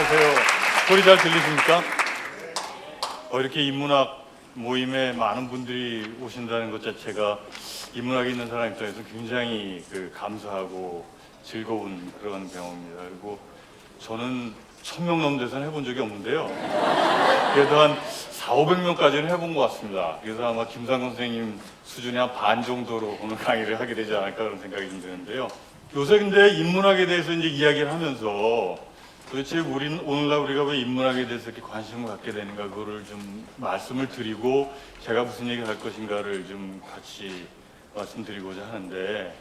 안녕하세요. 소리 잘 들리십니까? 이렇게 인문학 모임에 많은 분들이 오신다는 것 자체가 인문학에 있는 사람 입장에서 굉장히 감사하고 즐거운 그런 경험입니다. 그리고 저는 1000명 넘는 데서는 해본 적이 없는데요. 그래도 한 400~500명까지는 해본 것 같습니다. 그래서 아마 김상건 선생님 수준의 한 반 정도로 오늘 강의를 하게 되지 않을까 그런 생각이 좀 드는데요. 요새 근데 인문학에 대해서 이제 이야기를 하면서 도대체 오늘날 우리가 왜 인문학에 대해서 이렇게 관심을 갖게 되는가, 그거를 좀 말씀을 드리고 제가 무슨 얘기를 할 것인가를 좀 같이 말씀드리고자 하는데,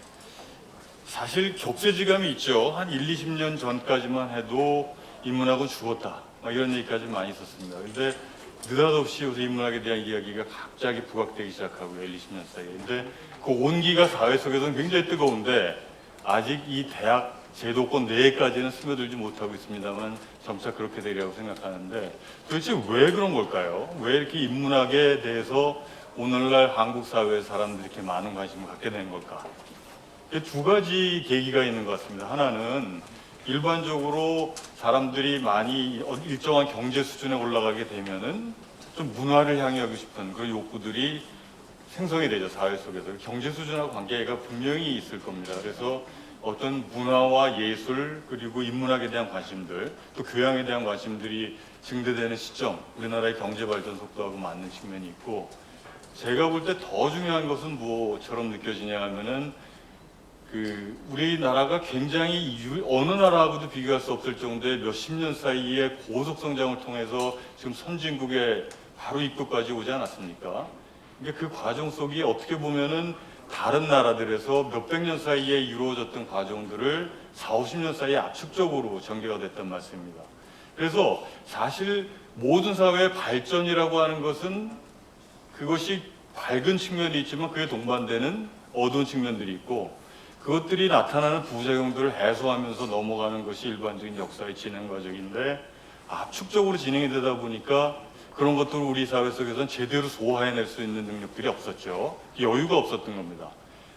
사실 격세지감이 있죠. 한 20~20년 전까지만 해도 인문학은 죽었다, 이런 얘기까지 많이 있었습니다. 근데 느닷없이 요새 인문학에 대한 이야기가 갑자기 부각되기 시작하고요, 20~20년 사이에. 근데 그 온기가 사회 속에서는 굉장히 뜨거운데 아직 이 대학 제도권 내에까지는 스며들지 못하고 있습니다만 점차 그렇게 되리라고 생각하는데, 도대체 왜 그런 걸까요? 왜 이렇게 인문학에 대해서 오늘날 한국 사회의 사람들이 이렇게 많은 관심을 갖게 된 걸까? 두 가지 계기가 있는 것 같습니다. 하나는 일반적으로 사람들이 많이 일정한 경제 수준에 올라가게 되면은 좀 문화를 향해 하고 싶은 그런 욕구들이 생성이 되죠, 사회 속에서. 경제 수준하고 관계가 분명히 있을 겁니다. 그래서 어떤 문화와 예술, 그리고 인문학에 대한 관심들, 또 교양에 대한 관심들이 증대되는 시점, 우리나라의 경제 발전 속도하고 맞는 측면이 있고, 제가 볼 때 더 중요한 것은 뭐처럼 느껴지냐 하면은 우리나라가 굉장히 어느 나라하고도 비교할 수 없을 정도의 몇십 년 사이에 고속 성장을 통해서 지금 선진국에 바로 입구까지 오지 않았습니까? 근데 그 과정 속이 어떻게 보면은 다른 나라들에서 몇백 년 사이에 이루어졌던 과정들을 40~50년 사이에 압축적으로 전개가 됐단 말씀입니다. 그래서 사실 모든 사회의 발전이라고 하는 것은 그것이 밝은 측면이 있지만 그에 동반되는 어두운 측면들이 있고, 그것들이 나타나는 부작용들을 해소하면서 넘어가는 것이 일반적인 역사의 진행 과정인데, 압축적으로 진행이 되다 보니까 그런 것들을 우리 사회 속에서는 제대로 소화해낼 수 있는 능력들이 없었죠. 여유가 없었던 겁니다.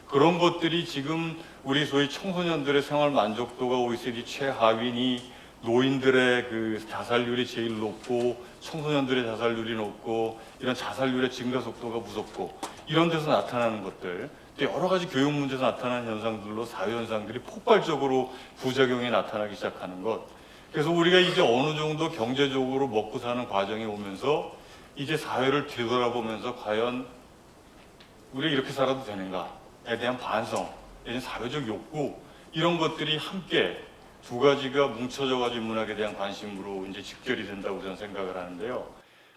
그런 것들이 지금 우리 소위 청소년들의 생활 만족도가 OECD 최하위니, 노인들의 자살률이 제일 높고 청소년들의 자살률이 높고, 이런 자살률의 증가 속도가 무섭고, 이런 데서 나타나는 것들, 또 여러 가지 교육 문제에서 나타나는 현상들로 사회 현상들이 폭발적으로 부작용이 나타나기 시작하는 것. 그래서 우리가 이제 어느 정도 경제적으로 먹고 사는 과정에 오면서 이제 사회를 되돌아보면서 과연 우리가 이렇게 살아도 되는가에 대한 반성, 사회적 욕구, 이런 것들이 함께 두 가지가 뭉쳐져 가지고 인문학에 대한 관심으로 이제 직결이 된다고 저는 생각을 하는데요.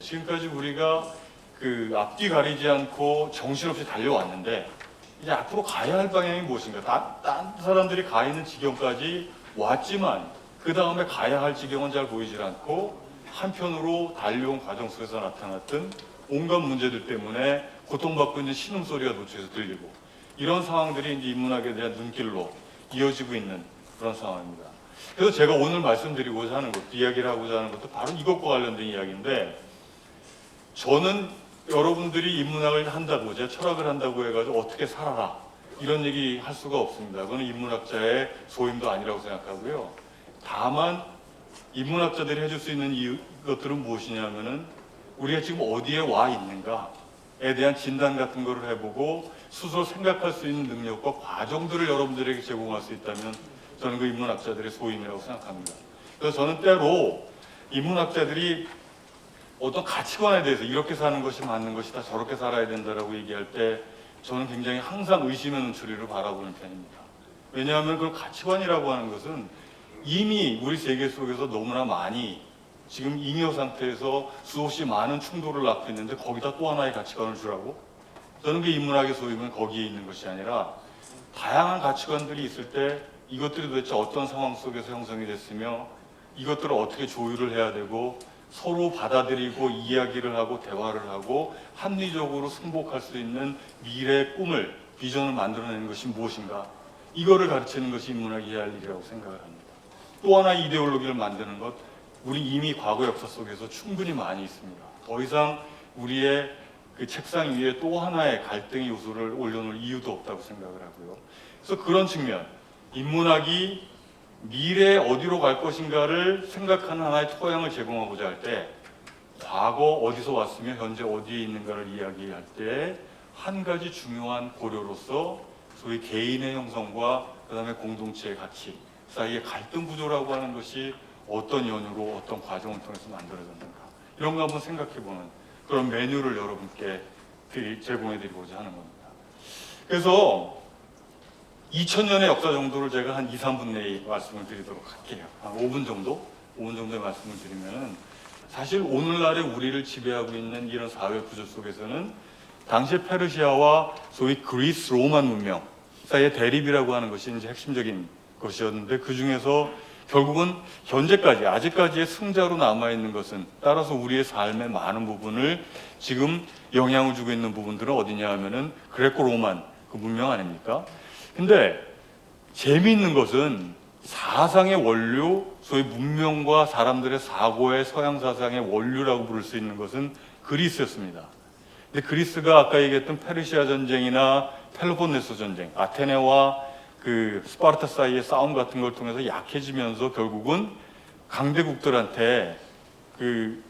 지금까지 우리가 앞뒤 가리지 않고 정신없이 달려왔는데, 이제 앞으로 가야 할 방향이 무엇인가? 딴 사람들이 가 있는 지경까지 왔지만 그 다음에 가야 할 지경은 잘 보이질 않고, 한편으로 달려온 과정 속에서 나타났던 온갖 문제들 때문에 고통받고 있는 신음소리가 도처에서 들리고, 이런 상황들이 이제 인문학에 대한 눈길로 이어지고 있는 그런 상황입니다. 그래서 제가 오늘 말씀드리고자 하는 것도, 이야기를 하고자 하는 것도 바로 이것과 관련된 이야기인데, 저는 여러분들이 인문학을 한다고, 제가 철학을 한다고 해가지고 어떻게 살아라, 이런 얘기 할 수가 없습니다. 그건 인문학자의 소임도 아니라고 생각하고요. 다만 인문학자들이 해줄 수 있는 것들은 무엇이냐면은 우리가 지금 어디에 와 있는가에 대한 진단 같은 거를 해보고 스스로 생각할 수 있는 능력과 과정들을 여러분들에게 제공할 수 있다면 저는 그 인문학자들의 소임이라고 생각합니다. 그래서 저는 때로 인문학자들이 어떤 가치관에 대해서 이렇게 사는 것이 맞는 것이다, 저렇게 살아야 된다라고 얘기할 때 저는 굉장히 항상 의심의 눈초리를 바라보는 편입니다. 왜냐하면 그 가치관이라고 하는 것은 이미 우리 세계 속에서 너무나 많이 지금 잉여 상태에서 수없이 많은 충돌을 낳고 있는데 거기다 또 하나의 가치관을 주라고? 저는 그 인문학의 소임은 거기에 있는 것이 아니라, 다양한 가치관들이 있을 때 이것들이 도대체 어떤 상황 속에서 형성이 됐으며 이것들을 어떻게 조율을 해야 되고 서로 받아들이고 이야기를 하고 대화를 하고 합리적으로 승복할 수 있는 미래의 꿈을, 비전을 만들어내는 것이 무엇인가, 이거를 가르치는 것이 인문학이 해야 할 일이라고 생각을 합니다. 또 하나 이데올로기를 만드는 것, 우리 이미 과거 역사 속에서 충분히 많이 있습니다. 더 이상 우리의 책상 위에 또 하나의 갈등의 요소를 올려놓을 이유도 없다고 생각을 하고요. 그래서 그런 측면, 인문학이 미래에 어디로 갈 것인가를 생각하는 하나의 토양을 제공하고자 할 때 과거 어디서 왔으며 현재 어디에 있는가를 이야기할 때 한 가지 중요한 고려로서 소위 개인의 형성과 그 다음에 공동체의 가치 사이의 갈등 구조라고 하는 것이 어떤 연유로 어떤 과정을 통해서 만들어졌는가 이런 거 한번 생각해보는 그런 메뉴를 여러분께 제공해드리고자 하는 겁니다. 그래서 2000년의 역사 정도를 제가 한 2, 3분 내에 말씀을 드리도록 할게요. 한 5분 정도의 말씀을 드리면은 사실 오늘날의 우리를 지배하고 있는 이런 사회 구조 속에서는 당시 페르시아와 소위 그리스 로만 문명 사이의 대립이라고 하는 것이 이제 핵심적인 것이었는데 그 중에서 결국은 현재까지 아직까지의 승자로 남아있는 것은 따라서 우리의 삶의 많은 부분을 지금 영향을 주고 있는 부분들은 어디냐 하면은 그레코 로만 그 문명 아닙니까? 근데 재미있는 것은 사상의 원류, 소위 문명과 사람들의 사고의 서양 사상의 원류라고 부를 수 있는 것은 그리스였습니다. 근데 그리스가 아까 얘기했던 페르시아 전쟁이나 펠로폰네소 전쟁, 아테네와 그 스파르타 사이의 싸움 같은 걸 통해서 약해지면서 결국은 강대국들한테 그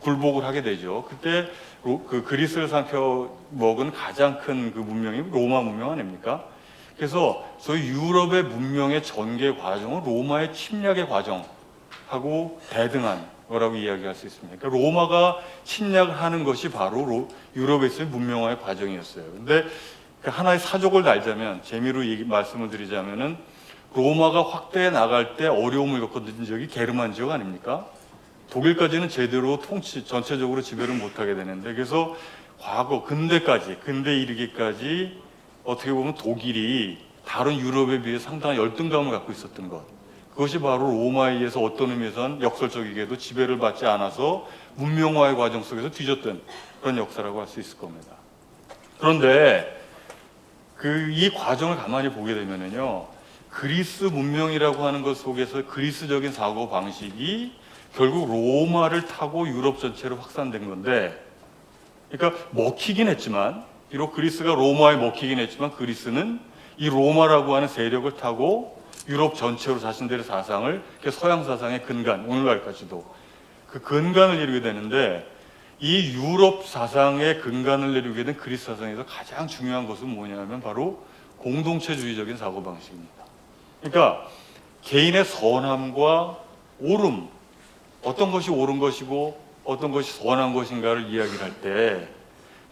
굴복을 하게 되죠. 그때 그 그리스를 삼켜 먹은 가장 큰 그 문명이 로마 문명 아닙니까? 그래서 소위 유럽의 문명의 전개 과정은 로마의 침략의 과정하고 대등한 거라고 이야기할 수 있습니다. 그러니까 로마가 침략을 하는 것이 바로 유럽에서의 문명화의 과정이었어요. 근데 그 하나의 사족을 달자면 재미로 말씀을 드리자면은 로마가 확대해 나갈 때 어려움을 겪었던 적이 게르만 지역 아닙니까? 독일까지는 제대로 전체적으로 지배를 못하게 되는데 그래서 과거 근대 이르기까지 어떻게 보면 독일이 다른 유럽에 비해 상당한 열등감을 갖고 있었던 것. 그것이 바로 로마에 의해서 어떤 의미에서는 역설적이게도 지배를 받지 않아서 문명화의 과정 속에서 뒤졌던 그런 역사라고 할 수 있을 겁니다. 그런데 이 과정을 가만히 보게 되면은요, 그리스 문명이라고 하는 것 속에서 그리스적인 사고 방식이 결국 로마를 타고 유럽 전체로 확산된 건데, 그러니까 먹히긴 했지만, 비록 그리스가 로마에 먹히긴 했지만 그리스는 이 로마라고 하는 세력을 타고 유럽 전체로 자신들의 사상을 서양 사상의 근간, 오늘날까지도 그 근간을 이루게 되는데 이 유럽 사상의 근간을 이루게 된 그리스 사상에서 가장 중요한 것은 뭐냐면 바로 공동체주의적인 사고방식입니다. 그러니까 개인의 선함과 옳음, 어떤 것이 옳은 것이고 어떤 것이 선한 것인가를 이야기를 할 때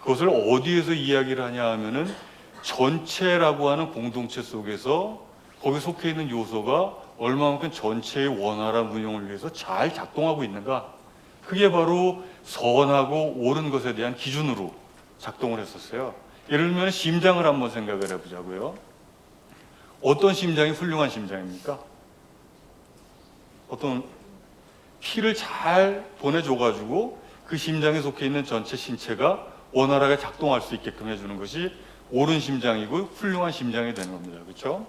그것을 어디에서 이야기를 하냐 하면은 전체라고 하는 공동체 속에서 거기 속해 있는 요소가 얼마만큼 전체의 원활한 운영을 위해서 잘 작동하고 있는가, 그게 바로 선하고 옳은 것에 대한 기준으로 작동을 했었어요. 예를 들면 심장을 한번 생각을 해보자고요. 어떤 심장이 훌륭한 심장입니까? 어떤 피를 잘 보내줘가지고 그 심장에 속해 있는 전체 신체가 원활하게 작동할 수 있게끔 해주는 것이 옳은 심장이고 훌륭한 심장이 되는 겁니다. 그렇죠?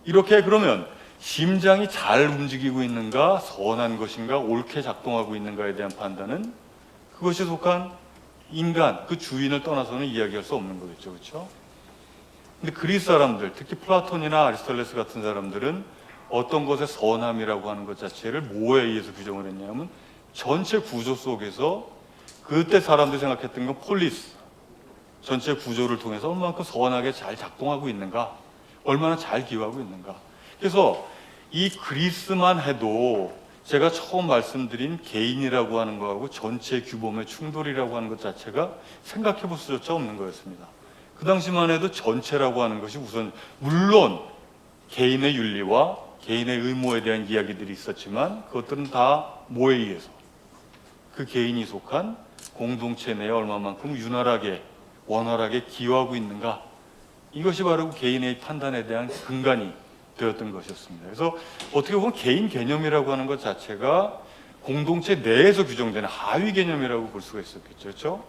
이렇게 그러면 심장이 잘 움직이고 있는가, 선한 것인가, 옳게 작동하고 있는가에 대한 판단은 그것이 속한 인간, 그 주인을 떠나서는 이야기할 수 없는 거겠죠. 그렇죠? 근데 그리스 사람들, 특히 플라톤이나 아리스토텔레스 같은 사람들은 어떤 것의 선함이라고 하는 것 자체를 뭐에 의해서 규정을 했냐면 전체 구조 속에서 그때 사람들이 생각했던 건 폴리스, 전체 구조를 통해서 얼마만큼 선하게 잘 작동하고 있는가, 얼마나 잘 기여하고 있는가. 그래서 이 그리스만 해도 제가 처음 말씀드린 개인이라고 하는 거하고 전체 규범의 충돌이라고 하는 것 자체가 생각해 볼 수조차 없는 거였습니다. 그 당시만 해도 전체라고 하는 것이 우선 물론 개인의 윤리와 개인의 의무에 대한 이야기들이 있었지만 그것들은 다 뭐에 의해서 그 개인이 속한 공동체 내에 얼마만큼 윤활하게 원활하게 기여하고 있는가, 이것이 바로 개인의 판단에 대한 근간이 되었던 것이었습니다. 그래서 어떻게 보면 개인 개념이라고 하는 것 자체가 공동체 내에서 규정되는 하위 개념이라고 볼 수가 있었겠죠. 그렇죠?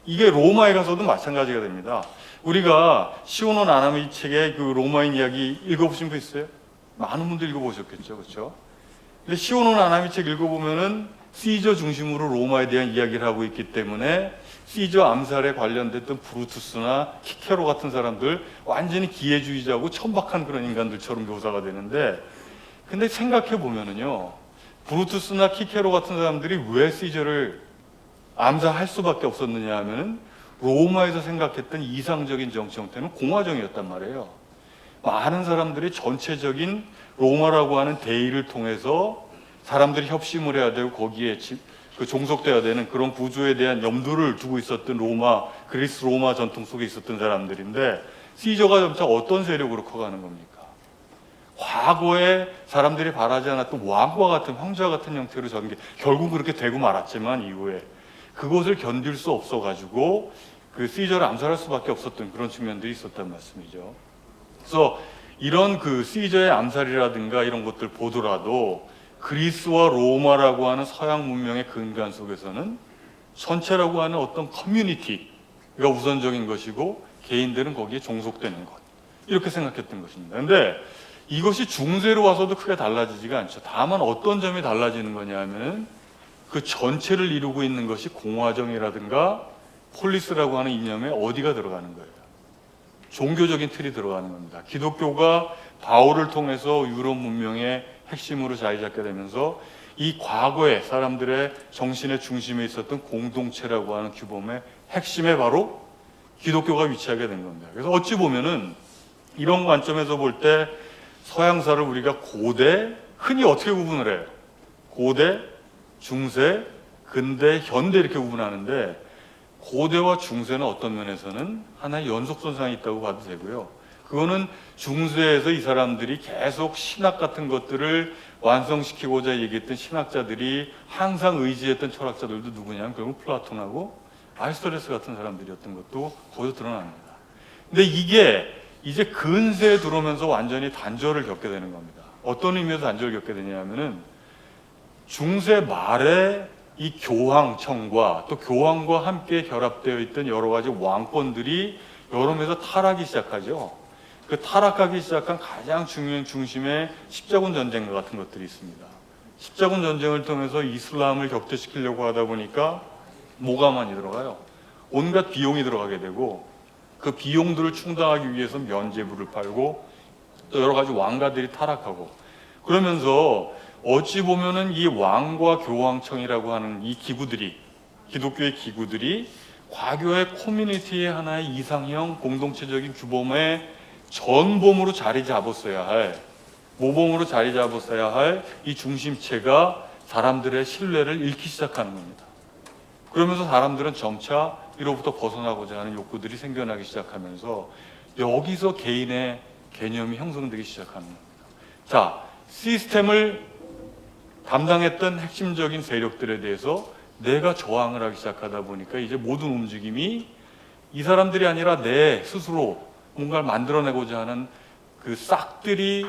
이게 로마에 가서도 마찬가지가 됩니다. 우리가 시오노 나나미 책의 그 로마인 이야기 읽어보신 분 있어요? 많은 분들 읽어보셨겠죠. 그렇죠? 근데 시오노 나나미 책 읽어보면은 시저 중심으로 로마에 대한 이야기를 하고 있기 때문에 시저 암살에 관련됐던 브루투스나 키케로 같은 사람들 완전히 기회주의자고 천박한 그런 인간들처럼 묘사가 되는데, 근데 생각해 보면은요, 브루투스나 키케로 같은 사람들이 왜 시저를 암살할 수밖에 없었느냐 하면은 로마에서 생각했던 이상적인 정치 형태는 공화정이었단 말이에요. 많은 사람들이 전체적인 로마라고 하는 대의를 통해서 사람들이 협심을 해야 되고 거기에 종속돼야 되는 그런 구조에 대한 염두를 두고 있었던 그리스 로마 전통 속에 있었던 사람들인데, 시저가 점차 어떤 세력으로 커가는 겁니까? 과거에 사람들이 바라지 않았던 왕과 같은, 황제와 같은 형태로 전개, 결국 그렇게 되고 말았지만 이후에 그것을 견딜 수 없어가지고 그 시저를 암살할 수밖에 없었던 그런 측면들이 있었단 말씀이죠. 그래서 이런 그 시저의 암살이라든가 이런 것들 보더라도 그리스와 로마라고 하는 서양 문명의 근간 속에서는 전체라고 하는 어떤 커뮤니티가 우선적인 것이고 개인들은 거기에 종속되는 것, 이렇게 생각했던 것입니다. 그런데 이것이 중세로 와서도 크게 달라지지가 않죠. 다만 어떤 점이 달라지는 거냐 하면은 그 전체를 이루고 있는 것이 공화정이라든가 폴리스라고 하는 이념에 어디가 들어가는 거예요? 종교적인 틀이 들어가는 겁니다. 기독교가 바울을 통해서 유럽 문명의 핵심으로 자리 잡게 되면서 이 과거의 사람들의 정신의 중심에 있었던 공동체라고 하는 규범의 핵심에 바로 기독교가 위치하게 된 겁니다. 그래서 어찌 보면은 이런 관점에서 볼 때 서양사를 우리가 고대, 흔히 어떻게 구분을 해요? 고대, 중세, 근대, 현대 이렇게 구분하는데, 고대와 중세는 어떤 면에서는 하나의 연속선상이 있다고 봐도 되고요. 그거는 중세에서 이 사람들이 계속 신학 같은 것들을 완성시키고자 얘기했던 신학자들이 항상 의지했던 철학자들도 누구냐면 결국 플라톤하고 아리스토텔레스 같은 사람들이었던 것도 거기서 드러납니다. 근데 이게 이제 근세에 들어오면서 완전히 단절을 겪게 되는 겁니다. 어떤 의미에서 단절을 겪게 되냐면은 중세 말에 이 교황청과 또 교황과 함께 결합되어 있던 여러 가지 왕권들이 여러 면에서 타락이 시작하죠. 그 타락하기 시작한 가장 중요한 중심에 십자군 전쟁과 같은 것들이 있습니다. 십자군 전쟁을 통해서 이슬람을 격퇴시키려고 하다 보니까 뭐가 많이 들어가요? 온갖 비용이 들어가게 되고, 그 비용들을 충당하기 위해서 면죄부를 팔고 또 여러 가지 왕가들이 타락하고, 그러면서 어찌 보면은 이 왕과 교황청이라고 하는 이 기구들이, 기독교의 기구들이 과교의 커뮤니티의 하나의 이상형 공동체적인 규범의 전범으로 자리 잡았어야 할, 모범으로 자리 잡았어야 할 이 중심체가 사람들의 신뢰를 잃기 시작하는 겁니다. 그러면서 사람들은 점차 이로부터 벗어나고자 하는 욕구들이 생겨나기 시작하면서 여기서 개인의 개념이 형성되기 시작하는 겁니다. 자, 시스템을 담당했던 핵심적인 세력들에 대해서 내가 저항을 하기 시작하다 보니까 이제 모든 움직임이 이 사람들이 아니라 내 스스로 뭔가를 만들어내고자 하는 그 싹들이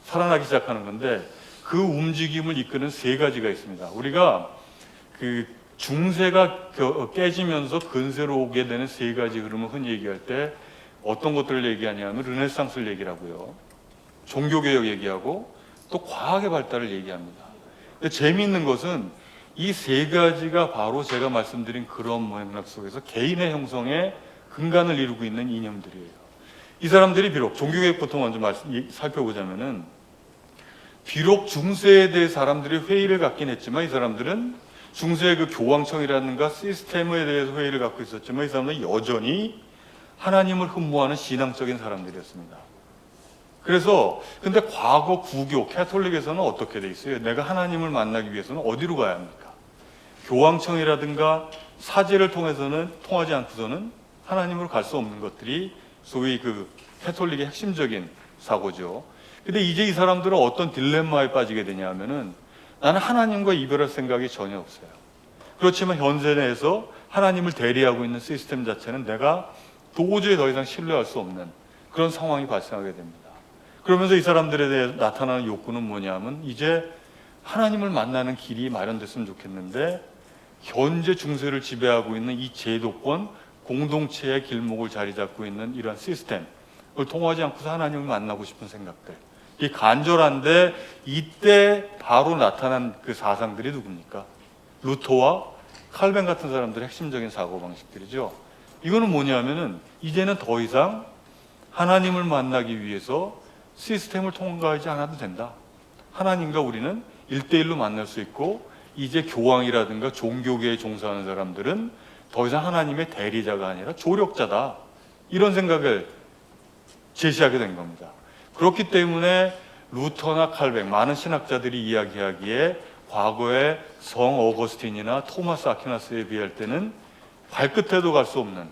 살아나기 시작하는 건데, 그 움직임을 이끄는 세 가지가 있습니다. 우리가 그 중세가 깨지면서 근세로 오게 되는 세 가지 흐름을 흔히 얘기할 때 어떤 것들을 얘기하냐면 르네상스를 얘기하고요, 종교개혁 얘기하고 또 과학의 발달을 얘기합니다. 근데 재미있는 것은 이 세 가지가 바로 제가 말씀드린 그런 맥락 속에서 개인의 형성에 근간을 이루고 있는 이념들이에요. 이 사람들이 비록 종교개혁부터 먼저 살펴보자면은, 비록 중세에 대해 사람들이 회의를 갖긴 했지만 이 사람들은 중세의 그 교황청이라든가 시스템에 대해서 회의를 갖고 있었지만 이 사람들은 여전히 하나님을 흠모하는 신앙적인 사람들이었습니다. 그래서 근데 과거 구교 캐톨릭에서는 어떻게 돼 있어요? 내가 하나님을 만나기 위해서는 어디로 가야 합니까? 교황청이라든가 사제를 통해서는 통하지 않고서는 하나님으로 갈 수 없는 것들이 소위 그 캐톨릭의 핵심적인 사고죠. 근데 이제 이 사람들은 어떤 딜레마에 빠지게 되냐 하면은, 나는 하나님과 이별할 생각이 전혀 없어요. 그렇지만 현세 내에서 하나님을 대리하고 있는 시스템 자체는 내가 도저히 더 이상 신뢰할 수 없는 그런 상황이 발생하게 됩니다. 그러면서 이 사람들에 대해 나타나는 욕구는 뭐냐면, 이제 하나님을 만나는 길이 마련됐으면 좋겠는데 현재 중세를 지배하고 있는 이 제도권 공동체의 길목을 자리 잡고 있는 이러한 시스템을 통하지 않고서 하나님을 만나고 싶은 생각들, 이 간절한데 이때 바로 나타난 그 사상들이 누굽니까? 루터와 칼뱅 같은 사람들의 핵심적인 사고방식들이죠. 이거는 뭐냐면은 이제는 더 이상 하나님을 만나기 위해서 시스템을 통과하지 않아도 된다. 하나님과 우리는 1대1로 만날 수 있고, 이제 교황이라든가 종교계에 종사하는 사람들은 더 이상 하나님의 대리자가 아니라 조력자다. 이런 생각을 제시하게 된 겁니다. 그렇기 때문에 루터나 칼뱅, 많은 신학자들이 이야기하기에 과거의 성 어거스틴이나 토마스 아퀴나스에 비할 때는 발끝에도 갈 수 없는,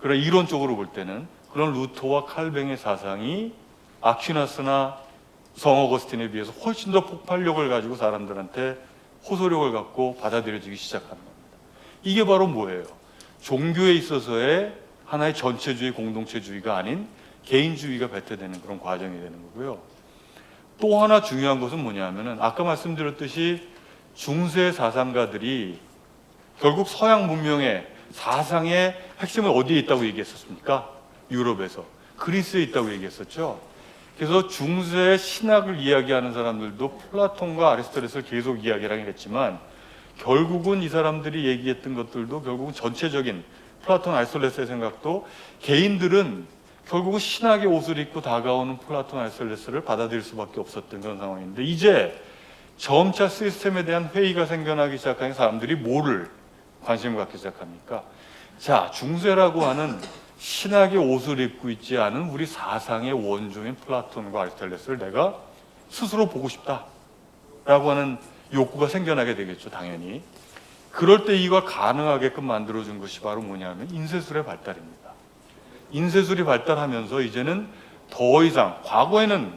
그런 이론적으로 볼 때는 그런 루터와 칼뱅의 사상이 아퀴나스나 성 어거스틴에 비해서 훨씬 더 폭발력을 가지고 사람들한테 호소력을 갖고 받아들여지기 시작하는 겁니다. 이게 바로 뭐예요? 종교에 있어서의 하나의 전체주의, 공동체주의가 아닌 개인주의가 배태되는 그런 과정이 되는 거고요. 또 하나 중요한 것은 뭐냐면은 아까 말씀드렸듯이 중세 사상가들이 결국 서양 문명의 사상의 핵심은 어디에 있다고 얘기했었습니까? 유럽에서. 그리스에 있다고 얘기했었죠. 그래서 중세 신학을 이야기하는 사람들도 플라톤과 아리스토텔레스를 계속 이야기를 했지만, 결국은 이 사람들이 얘기했던 것들도 결국은 전체적인 플라톤, 아리스토텔레스의 생각도 개인들은 결국은 신학의 옷을 입고 다가오는 플라톤, 아리스토텔레스를 받아들일 수밖에 없었던 그런 상황인데, 이제 점차 시스템에 대한 회의가 생겨나기 시작하니 사람들이 뭐를 관심을 갖기 시작합니까? 자, 중세라고 하는 신학의 옷을 입고 있지 않은 우리 사상의 원조인 플라톤과 아리스토텔레스를 내가 스스로 보고 싶다라고 하는 욕구가 생겨나게 되겠죠, 당연히. 그럴 때 이걸 가능하게끔 만들어준 것이 바로 뭐냐면 인쇄술의 발달입니다. 인쇄술이 발달하면서 이제는 더 이상, 과거에는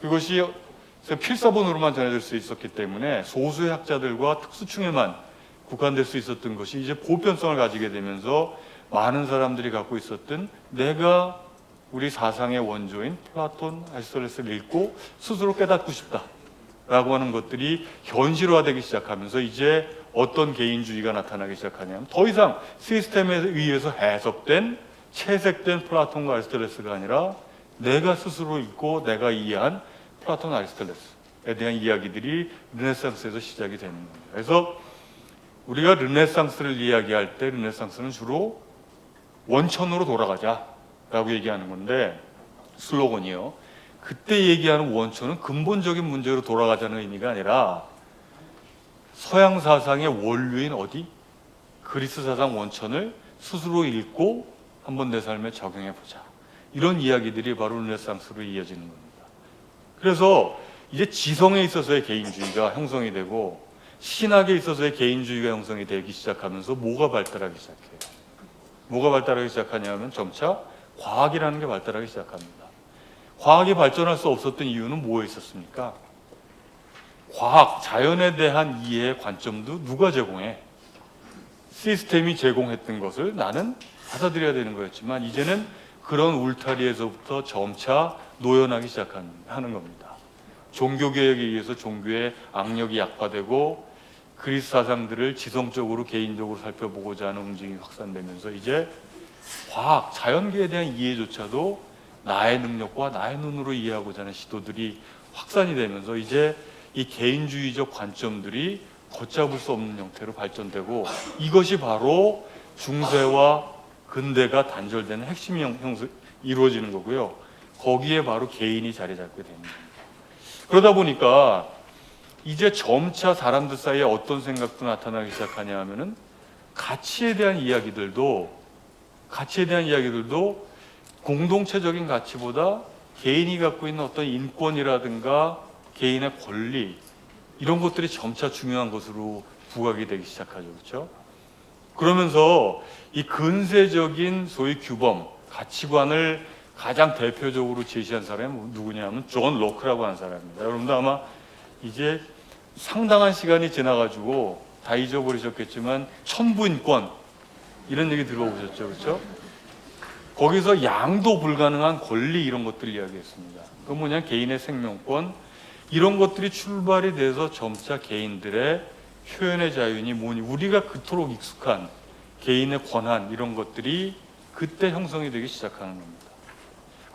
그것이 필사본으로만 전해질 수 있었기 때문에 소수의 학자들과 특수층에만 국한될 수 있었던 것이 이제 보편성을 가지게 되면서 많은 사람들이 갖고 있었던 내가 우리 사상의 원조인 플라톤, 아리스토텔레스를 읽고 스스로 깨닫고 싶다라고 하는 것들이 현실화되기 시작하면서 이제 어떤 개인주의가 나타나기 시작하냐면 더 이상 시스템에 의해서 해석된, 채색된 플라톤과 아리스토텔레스가 아니라 내가 스스로 읽고 내가 이해한 플라톤, 아리스토텔레스에 대한 이야기들이 르네상스에서 시작이 되는 겁니다. 그래서 우리가 르네상스를 이야기할 때 르네상스는 주로 원천으로 돌아가자라고 얘기하는 건데, 슬로건이요. 그때 얘기하는 원천은 근본적인 문제로 돌아가자는 의미가 아니라 서양 사상의 원류인 어디? 그리스 사상 원천을 스스로 읽고 한번 내 삶에 적용해보자. 이런 이야기들이 바로 르네상스로 이어지는 겁니다. 그래서 이제 지성에 있어서의 개인주의가 형성이 되고 신학에 있어서의 개인주의가 형성이 되기 시작하면서 뭐가 발달하기 시작해요? 뭐가 발달하기 시작하냐면 점차 과학이라는 게 발달하기 시작합니다. 과학이 발전할 수 없었던 이유는 뭐에 있었습니까? 과학, 자연에 대한 이해의 관점도 누가 제공해? 시스템이 제공했던 것을 나는 받아들여야 되는 거였지만 이제는 그런 울타리에서부터 점차 노연하기 시작하는 겁니다. 종교개혁에 의해서 종교의 악력이 약화되고 그리스 사상들을 지성적으로 개인적으로 살펴보고자 하는 움직임이 확산되면서 이제 과학, 자연계에 대한 이해조차도 나의 능력과 나의 눈으로 이해하고자 하는 시도들이 확산이 되면서 이제 이 개인주의적 관점들이 걷잡을 수 없는 형태로 발전되고, 이것이 바로 중세와 근대가 단절되는 핵심이 이루어지는 거고요. 거기에 바로 개인이 자리 잡게 되는 겁니다. 그러다 보니까 이제 점차 사람들 사이에 어떤 생각도 나타나기 시작하냐 하면은 가치에 대한 이야기들도 공동체적인 가치보다 개인이 갖고 있는 어떤 인권이라든가 개인의 권리, 이런 것들이 점차 중요한 것으로 부각이 되기 시작하죠. 그렇죠? 그러면서 이 근세적인 소위 규범, 가치관을 가장 대표적으로 제시한 사람이 누구냐면 존 로크라고 하는 사람입니다. 여러분도 아마 이제 상당한 시간이 지나가지고 다 잊어버리셨겠지만 천부인권 이런 얘기 들어보셨죠, 그렇죠? 거기서 양도 불가능한 권리 이런 것들 이야기했습니다. 그건 뭐냐, 개인의 생명권 이런 것들이 출발이 돼서 점차 개인들의 표현의 자유니 뭐니 우리가 그토록 익숙한 개인의 권한 이런 것들이 그때 형성이 되기 시작하는 겁니다.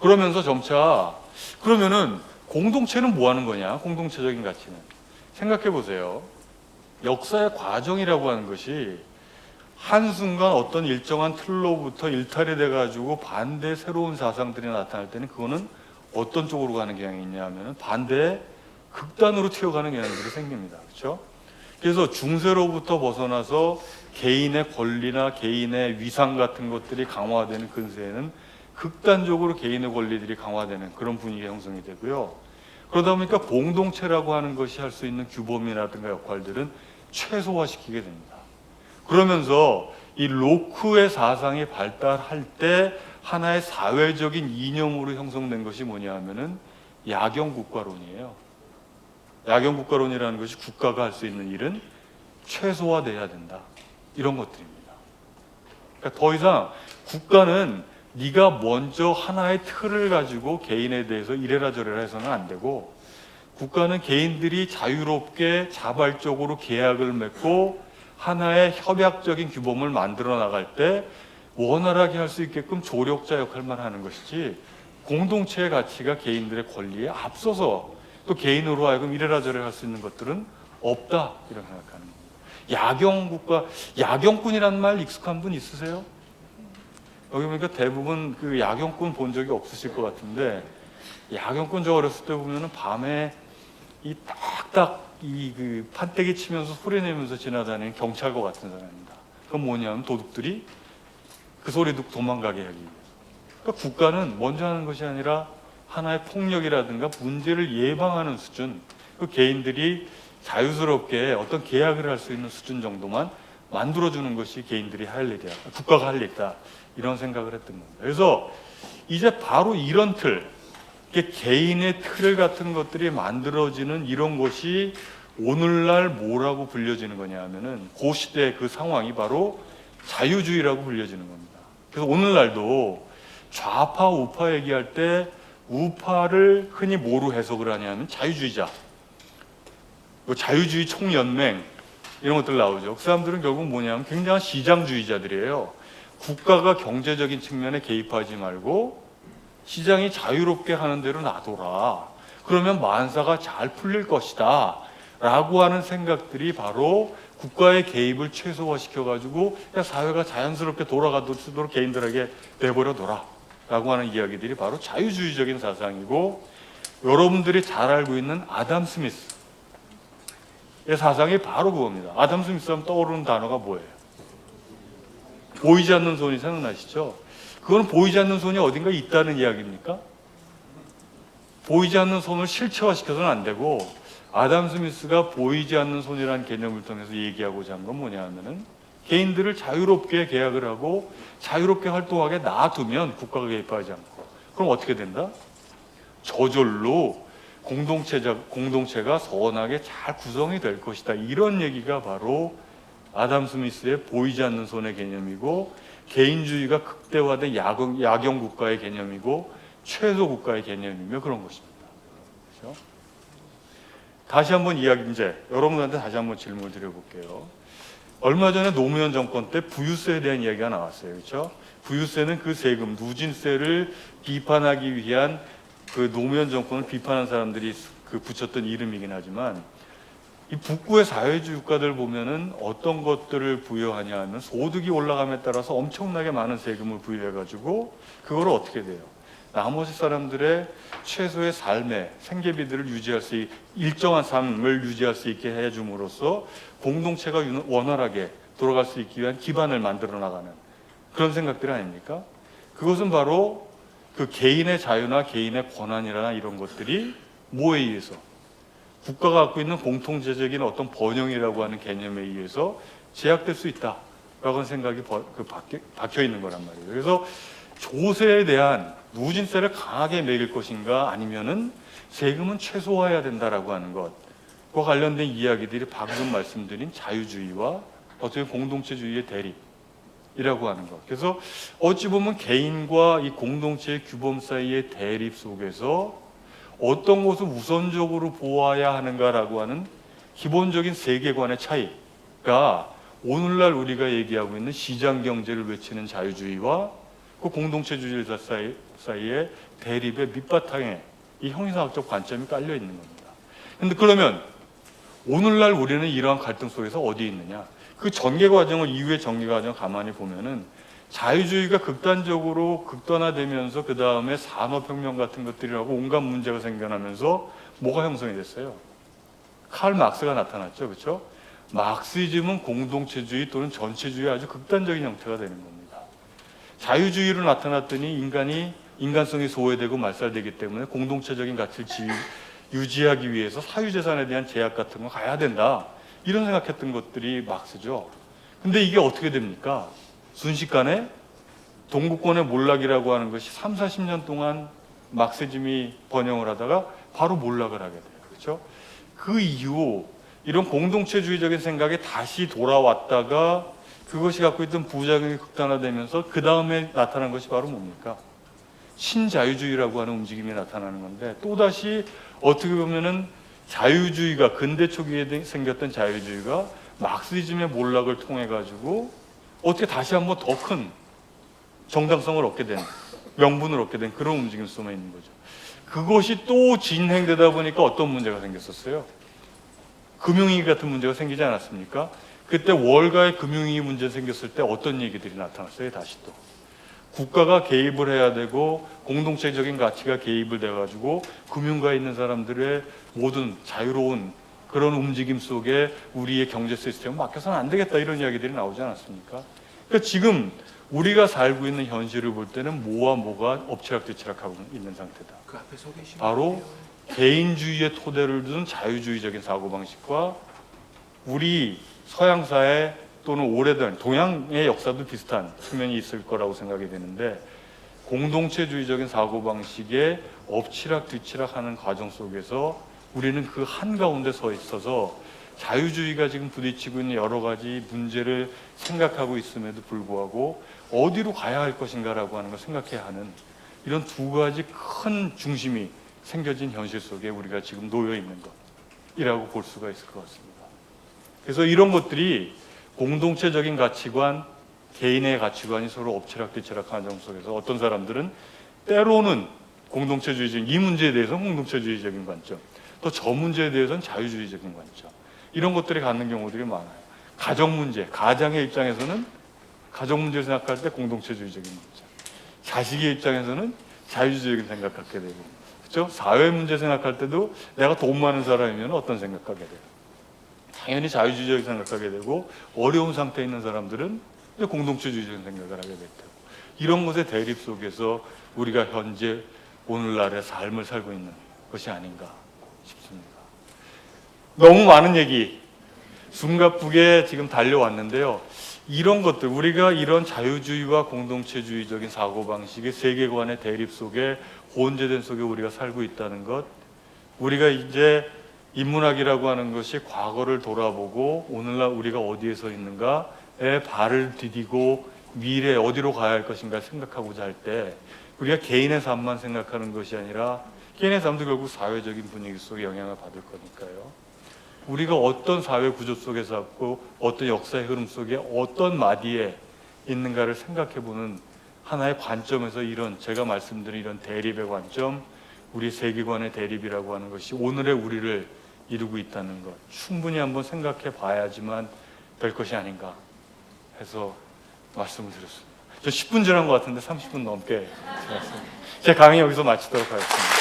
그러면서 점차 그러면은 공동체는 뭐 하는 거냐? 공동체적인 가치는 생각해 보세요. 역사의 과정이라고 하는 것이 한순간 어떤 일정한 틀로부터 일탈이 돼가지고 반대 새로운 사상들이 나타날 때는 그거는 어떤 쪽으로 가는 경향이 있냐 하면 반대 극단으로 튀어가는 경향들이 생깁니다. 그렇죠? 그래서 중세로부터 벗어나서 개인의 권리나 개인의 위상 같은 것들이 강화되는 근세에는 극단적으로 개인의 권리들이 강화되는 그런 분위기가 형성이 되고요. 그러다 보니까 공동체라고 하는 것이 할 수 있는 규범이라든가 역할들은 최소화시키게 됩니다. 그러면서 이 로크의 사상이 발달할 때 하나의 사회적인 이념으로 형성된 것이 뭐냐 하면은 야경국가론이에요. 야경국가론이라는 것이 국가가 할 수 있는 일은 최소화돼야 된다. 이런 것들입니다. 그러니까 더 이상 국가는 네가 먼저 하나의 틀을 가지고 개인에 대해서 이래라 저래라 해서는 안 되고, 국가는 개인들이 자유롭게 자발적으로 계약을 맺고 하나의 협약적인 규범을 만들어 나갈 때 원활하게 할 수 있게끔 조력자 역할만 하는 것이지, 공동체의 가치가 개인들의 권리에 앞서서 또 개인으로 하여금 이래라 저래라 할 수 있는 것들은 없다, 이런 생각하는 겁니다. 야경국가, 야경꾼이라는 말 익숙한 분 있으세요? 여기 보니까 대부분 그 야경꾼 본 적이 없으실 것 같은데, 야경꾼 저 어렸을 때 보면은 밤에 이 딱딱 이 그 판때기 치면서 소리 내면서 지나다니는 경찰과 같은 사람입니다. 그건 뭐냐면 도둑들이 그 소리 듣고 도망가게 하기 위해서. 그러니까 국가는 먼저 하는 것이 아니라 하나의 폭력이라든가 문제를 예방하는 수준, 그 개인들이 자유스럽게 어떤 계약을 할 수 있는 수준 정도만 만들어주는 것이 개인들이 할 일이야, 국가가 할 일이다, 이런 생각을 했던 겁니다. 그래서 이제 바로 이런 틀, 개인의 틀 같은 것들이 만들어지는 이런 것이 오늘날 뭐라고 불려지는 거냐 하면은 그 시대의 그 상황이 바로 자유주의라고 불려지는 겁니다. 그래서 오늘날도 좌파 우파 얘기할 때 우파를 흔히 뭐로 해석을 하냐면 자유주의자, 자유주의 총연맹, 이런 것들 나오죠. 그 사람들은 결국 뭐냐면 굉장한 시장주의자들이에요. 국가가 경제적인 측면에 개입하지 말고 시장이 자유롭게 하는 대로 놔둬라, 그러면 만사가 잘 풀릴 것이다 라고 하는 생각들이 바로 국가의 개입을 최소화시켜가지고 그냥 사회가 자연스럽게 돌아가도록 개인들에게 내버려둬라 라고 하는 이야기들이 바로 자유주의적인 사상이고, 여러분들이 잘 알고 있는 아담 스미스의 사상이 바로 그겁니다. 아담 스미스 하면 떠오르는 단어가 뭐예요? 보이지 않는 손이 생각나시죠? 그건 보이지 않는 손이 어딘가 있다는 이야기입니까? 보이지 않는 손을 실체화시켜서는 안 되고, 아담 스미스가 보이지 않는 손이라는 개념을 통해서 얘기하고자 한 건 뭐냐 하면은 개인들을 자유롭게 계약을 하고 자유롭게 활동하게 놔두면 국가가 개입하지 않고, 그럼 어떻게 된다? 저절로 공동체가 선하게 잘 구성이 될 것이다, 이런 얘기가 바로 아담 스미스의 보이지 않는 손의 개념이고, 개인주의가 극대화된 야경 국가의 개념이고 최소 국가의 개념이며 그런 것입니다. 그렇죠? 다시 한번 이제 여러분한테 다시 한번 질문을 드려볼게요. 얼마 전에 노무현 정권 때 부유세에 대한 이야기가 나왔어요. 그렇죠? 부유세는 그 세금, 누진세를 비판하기 위한 그 노무현 정권을 비판한 사람들이 그 붙였던 이름이긴 하지만, 이 북구의 사회주의 국가들 보면은 어떤 것들을 부여하냐 하면 소득이 올라감에 따라서 엄청나게 많은 세금을 부여해가지고 그걸 어떻게 돼요? 나머지 사람들의 최소의 삶의 생계비들을 유지할 수 일정한 삶을 유지할 수 있게 해줌으로써 공동체가 원활하게 돌아갈 수 있기 위한 기반을 만들어 나가는 그런 생각들 아닙니까? 그것은 바로 그 개인의 자유나 개인의 권한이나 이런 것들이 뭐에 의해서? 국가가 갖고 있는 공통제적인 어떤 번영이라고 하는 개념에 의해서 제약될 수 있다라고 하는 생각이 박혀 있는 거란 말이에요. 그래서 조세에 대한 누진세를 강하게 매길 것인가, 아니면은 세금은 최소화해야 된다라고 하는 것과 관련된 이야기들이 방금 말씀드린 자유주의와 어떻게 공동체주의의 대립이라고 하는 것. 그래서 어찌 보면 개인과 이 공동체의 규범 사이의 대립 속에서 어떤 것을 우선적으로 보아야 하는가라고 하는 기본적인 세계관의 차이가 오늘날 우리가 얘기하고 있는 시장경제를 외치는 자유주의와 그 공동체주의자 사이의 대립의 밑바탕에 이 형이상학적 관점이 깔려 있는 겁니다. 그런데 그러면 오늘날 우리는 이러한 갈등 속에서 어디에 있느냐? 그 전개 과정을 이후의 전개 과정을 가만히 보면은 자유주의가 극단적으로 극단화되면서 그 다음에 산업혁명 같은 것들이라고 온갖 문제가 생겨나면서 뭐가 형성이 됐어요? 칼 막스가 나타났죠, 그렇죠? 마르크시즘은 공동체주의 또는 전체주의의 아주 극단적인 형태가 되는 겁니다. 자유주의로 나타났더니 인간성이 소외되고 말살되기 때문에 공동체적인 가치를 유지하기 위해서 사유재산에 대한 제약 같은 거 가야 된다. 이런 생각했던 것들이 막스죠. 근데 이게 어떻게 됩니까? 순식간에 동구권의 몰락이라고 하는 것이 3, 40년 동안 막시즘이 번영을 하다가 바로 몰락을 하게 돼요. 그렇죠? 그 이후 이런 공동체주의적인 생각이 다시 돌아왔다가 그것이 갖고 있던 부작용이 극단화되면서 그 다음에 나타난 것이 바로 뭡니까? 신자유주의라고 하는 움직임이 나타나는 건데, 또다시 어떻게 보면은 자유주의가 근대 초기에 생겼던 자유주의가 막시즘의 몰락을 통해 가지고 어떻게 다시 한번 더 큰 정당성을 얻게 된, 명분을 얻게 된 그런 움직임 속에 있는 거죠. 그것이 또 진행되다 보니까 어떤 문제가 생겼었어요? 금융위기 같은 문제가 생기지 않았습니까? 그때 월가의 금융위기 문제 생겼을 때 어떤 얘기들이 나타났어요? 다시 또 국가가 개입을 해야 되고 공동체적인 가치가 개입을 돼가지고 금융가에 있는 사람들의 모든 자유로운 그런 움직임 속에 우리의 경제 시스템을 맡겨서는 안 되겠다, 이런 이야기들이 나오지 않았습니까? 그러니까 지금 우리가 살고 있는 현실을 볼 때는 뭐와 뭐가 엎치락뒤치락하고 있는 상태다. 그 앞에 서 계시면 바로 개인주의의 토대를 둔 자유주의적인 사고방식과 우리 서양사회 또는 오래된 동양의 역사도 비슷한 측면이 있을 거라고 생각이 되는데, 공동체주의적인 사고방식에 엎치락뒤치락하는 과정 속에서 우리는 그 한가운데 서 있어서 자유주의가 지금 부딪히고 있는 여러 가지 문제를 생각하고 있음에도 불구하고 어디로 가야 할 것인가라고 하는 걸 생각해야 하는 이런 두 가지 큰 중심이 생겨진 현실 속에 우리가 지금 놓여 있는 것이라고 볼 수가 있을 것 같습니다. 그래서 이런 것들이 공동체적인 가치관, 개인의 가치관이 서로 엎치락뒤치락하는 과정 속에서 어떤 사람들은 때로는 공동체주의적인, 이 문제에 대해서는 공동체주의적인 관점, 또 저 문제에 대해서는 자유주의적인 관점, 이런 것들이 갖는 경우들이 많아요. 가정 문제, 가장의 입장에서는 가정 문제를 생각할 때 공동체주의적인 문제, 자식의 입장에서는 자유주의적인 생각 갖게 되고, 그렇죠? 사회 문제 생각할 때도 내가 돈 많은 사람이면 어떤 생각하게 돼요? 당연히 자유주의적인 생각하게 되고, 어려운 상태에 있는 사람들은 공동체주의적인 생각을 하게 됐고, 이런 것의 대립 속에서 우리가 현재 오늘날의 삶을 살고 있는 것이 아닌가 싶습니다. 너무 많은 얘기 숨가쁘게 지금 달려왔는데요. 이런 것들, 우리가 이런 자유주의와 공동체주의적인 사고방식의 세계관의 대립 속에, 혼재된 속에 우리가 살고 있다는 것, 우리가 이제 인문학이라고 하는 것이 과거를 돌아보고 오늘날 우리가 어디에 서 있는가에 발을 디디고 미래에 어디로 가야 할 것인가 생각하고자 할 때, 우리가 개인의 삶만 생각하는 것이 아니라 개인의 삶도 결국 사회적인 분위기 속에 영향을 받을 거니까요. 우리가 어떤 사회 구조 속에서 왔고 어떤 역사의 흐름 속에 어떤 마디에 있는가를 생각해보는 하나의 관점에서, 이런 제가 말씀드린 이런 대립의 관점, 우리 세계관의 대립이라고 하는 것이 오늘의 우리를 이루고 있다는 것, 충분히 한번 생각해 봐야지만 될 것이 아닌가 해서 말씀을 드렸습니다. 저 10분 지난 것 같은데 30분 넘게 지났습니다. 제 강의 여기서 마치도록 하겠습니다.